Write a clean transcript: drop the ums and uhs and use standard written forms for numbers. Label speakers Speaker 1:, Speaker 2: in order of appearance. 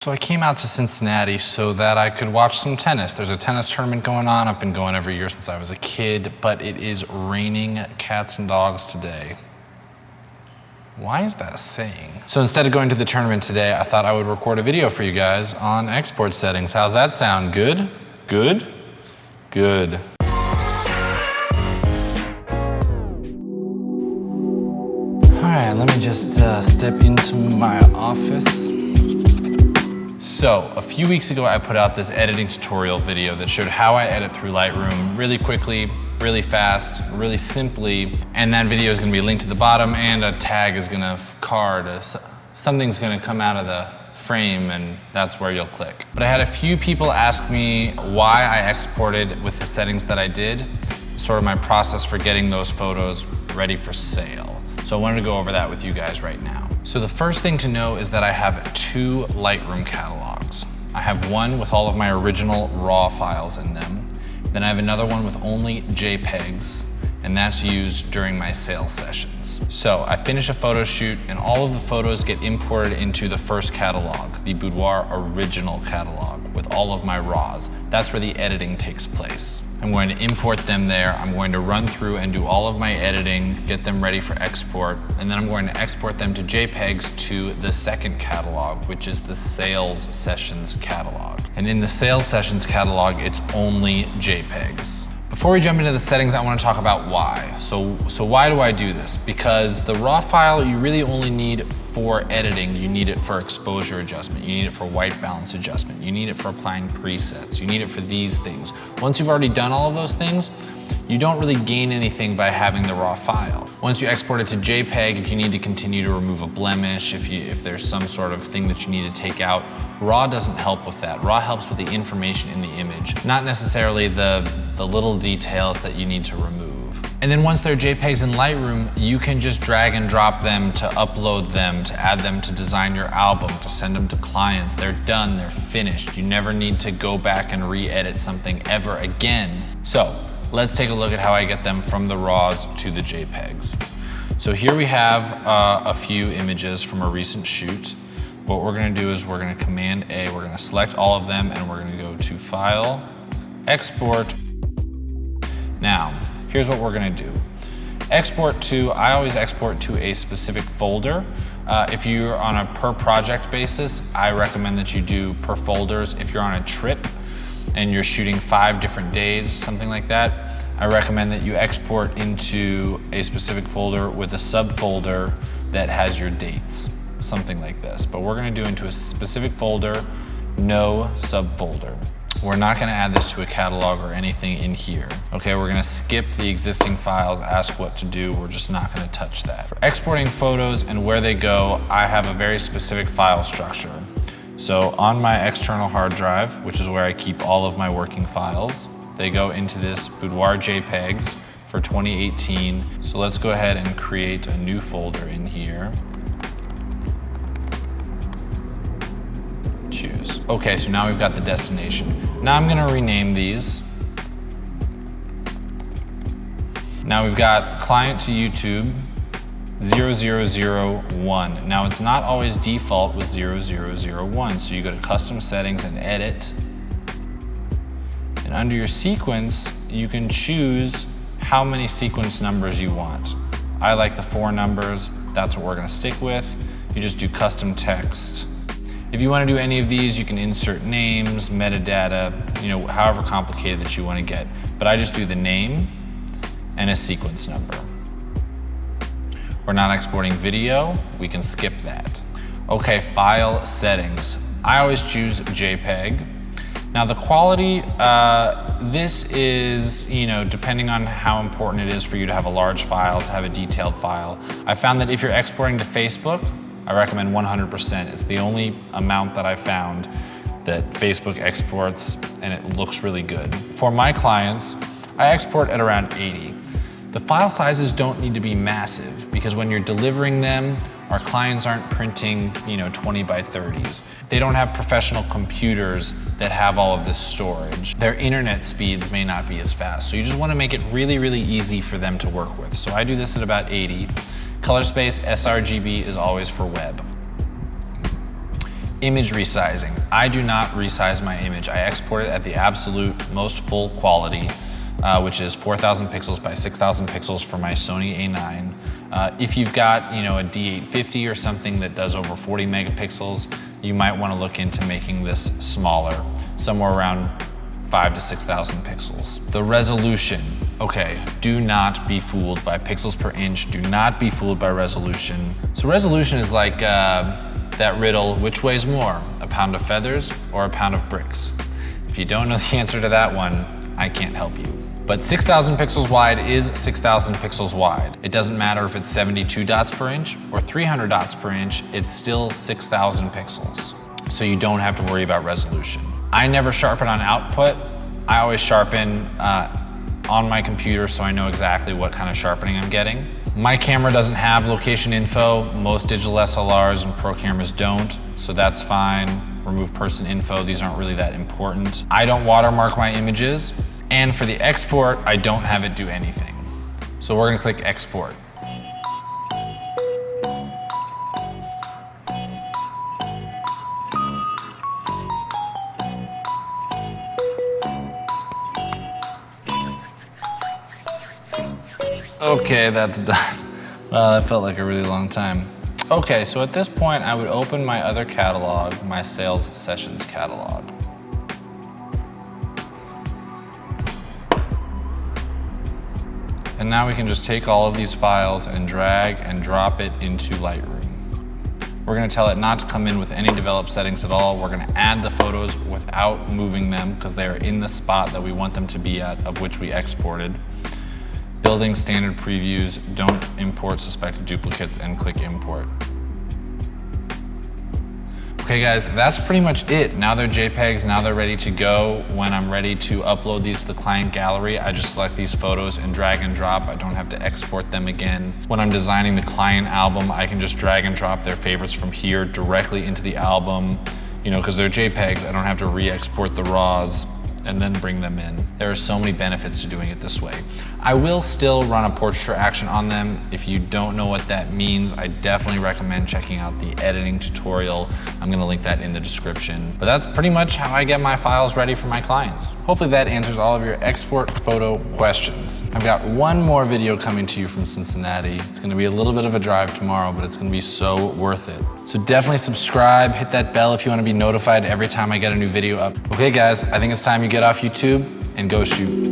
Speaker 1: So I came out to Cincinnati so that I could watch some tennis. There's a tennis tournament going on. I've been going every year since I was a kid, but it is raining cats and dogs today. Why is that a saying? So instead of going to the tournament today, I thought I would record a video for you guys on export settings. How's that sound? Good? Good? Good. All right, let me just step into my office. So, a few weeks ago I put out this editing tutorial video that showed how I edit through Lightroom really quickly, really fast, really simply, and that video is gonna be linked to the bottom and a tag is gonna something's gonna come out of the frame and that's where you'll click. But I had a few people ask me why I exported with the settings that I did, sort of my process for getting those photos ready for sale. So I wanted to go over that with you guys right now. So the first thing to know is that I have two Lightroom catalogs. I have one with all of my original RAW files in them. Then I have another one with only JPEGs, and that's used during my sales sessions. So I finish a photo shoot and all of the photos get imported into the first catalog, the Boudoir original catalog with all of my RAWs. That's where the editing takes place. I'm going to import them there. I'm going to run through and do all of my editing, get them ready for export, and then I'm going to export them to JPEGs to the second catalog, which is the Sales Sessions catalog. And in the Sales Sessions catalog, it's only JPEGs. Before we jump into the settings, I want to talk about why. So why do I do this? Because the RAW file, you really only need for editing. You need it for exposure adjustment. You need it for white balance adjustment. You need it for applying presets. You need it for these things. Once you've already done all of those things, you don't really gain anything by having the RAW file. Once you export it to JPEG, if you need to continue to remove a blemish, if there's some sort of thing that you need to take out, RAW doesn't help with that. RAW helps with the information in the image, not necessarily the little details that you need to remove. And then once they're JPEGs in Lightroom, you can just drag and drop them to upload them, to add them to design your album, to send them to clients. They're done, they're finished. You never need to go back and re-edit something ever again. So let's take a look at how I get them from the RAWs to the JPEGs. So here we have a few images from a recent shoot. What we're gonna do is we're gonna Command A, we're gonna select all of them and we're gonna go to File, Export. Now, here's what we're gonna do. I always export to a specific folder. If you're on a per project basis, I recommend that you do per folders. If you're on a trip and you're shooting 5 different days, something like that, I recommend that you export into a specific folder with a subfolder that has your dates, something like this. But we're gonna do into a specific folder, no subfolder. We're not gonna add this to a catalog or anything in here. Okay, we're gonna skip the existing files, ask what to do. We're just not gonna touch that. For exporting photos and where they go, I have a very specific file structure. So on my external hard drive, which is where I keep all of my working files, they go into this Boudoir JPEGs for 2018. So let's go ahead and create a new folder in here. Choose. Okay, so now we've got the destination. Now I'm gonna rename these. Now we've got client to YouTube 0001. Now it's not always default with 0001, so you go to custom settings and edit. And under your sequence, you can choose how many sequence numbers you want. I like the 4 numbers, that's what we're gonna stick with. You just do custom text. If you want to do any of these, you can insert names, metadata, however complicated that you want to get. But I just do the name and a sequence number. We're not exporting video, we can skip that. Okay, file settings. I always choose JPEG. Now the quality, this is, depending on how important it is for you to have a large file, to have a detailed file. I found that if you're exporting to Facebook, I recommend 100%. It's the only amount that I found that Facebook exports and it looks really good. For my clients, I export at around 80. The file sizes don't need to be massive because when you're delivering them, our clients aren't printing 20 by 30s. They don't have professional computers that have all of this storage. Their internet speeds may not be as fast. So you just want to make it really, really easy for them to work with. So I do this at about 80. Color space, sRGB is always for web. Image resizing. I do not resize my image. I export it at the absolute most full quality, which is 4,000 pixels by 6,000 pixels for my Sony A9. If you've got, you know, a D850 or something that does over 40 megapixels, you might want to look into making this smaller, somewhere around 5,000 to 6,000 pixels. The resolution. Okay, do not be fooled by pixels per inch. Do not be fooled by resolution. So resolution is like that riddle, which weighs more, a pound of feathers or a pound of bricks? If you don't know the answer to that one, I can't help you. But 6,000 pixels wide is 6,000 pixels wide. It doesn't matter if it's 72 dots per inch or 300 dots per inch, it's still 6,000 pixels. So you don't have to worry about resolution. I never sharpen on output. I always sharpen on my computer so I know exactly what kind of sharpening I'm getting. My camera doesn't have location info. Most digital SLRs and pro cameras don't, so that's fine. Remove person info, these aren't really that important. I don't watermark my images, and for the export, I don't have it do anything. So we're gonna click export. Okay, that's done. Well, that felt like a really long time. Okay, so at this point, I would open my other catalog, my sales sessions catalog. And now we can just take all of these files and drag and drop it into Lightroom. We're gonna tell it not to come in with any developed settings at all. We're gonna add the photos without moving them because they are in the spot that we want them to be at, of which we exported. Building standard previews, don't import suspected duplicates, and click import. Okay guys, that's pretty much it. Now they're JPEGs, now they're ready to go. When I'm ready to upload these to the client gallery, I just select these photos and drag and drop. I don't have to export them again. When I'm designing the client album, I can just drag and drop their favorites from here directly into the album, you know, because they're JPEGs, I don't have to re-export the RAWs and then bring them in. There are so many benefits to doing it this way. I will still run a portraiture action on them. If you don't know what that means, I definitely recommend checking out the editing tutorial. I'm gonna link that in the description. But that's pretty much how I get my files ready for my clients. Hopefully that answers all of your export photo questions. I've got one more video coming to you from Cincinnati. It's gonna be a little bit of a drive tomorrow, but it's gonna be so worth it. So definitely subscribe, hit that bell if you wanna be notified every time I get a new video up. Okay guys, I think it's time you get off YouTube and go shoot.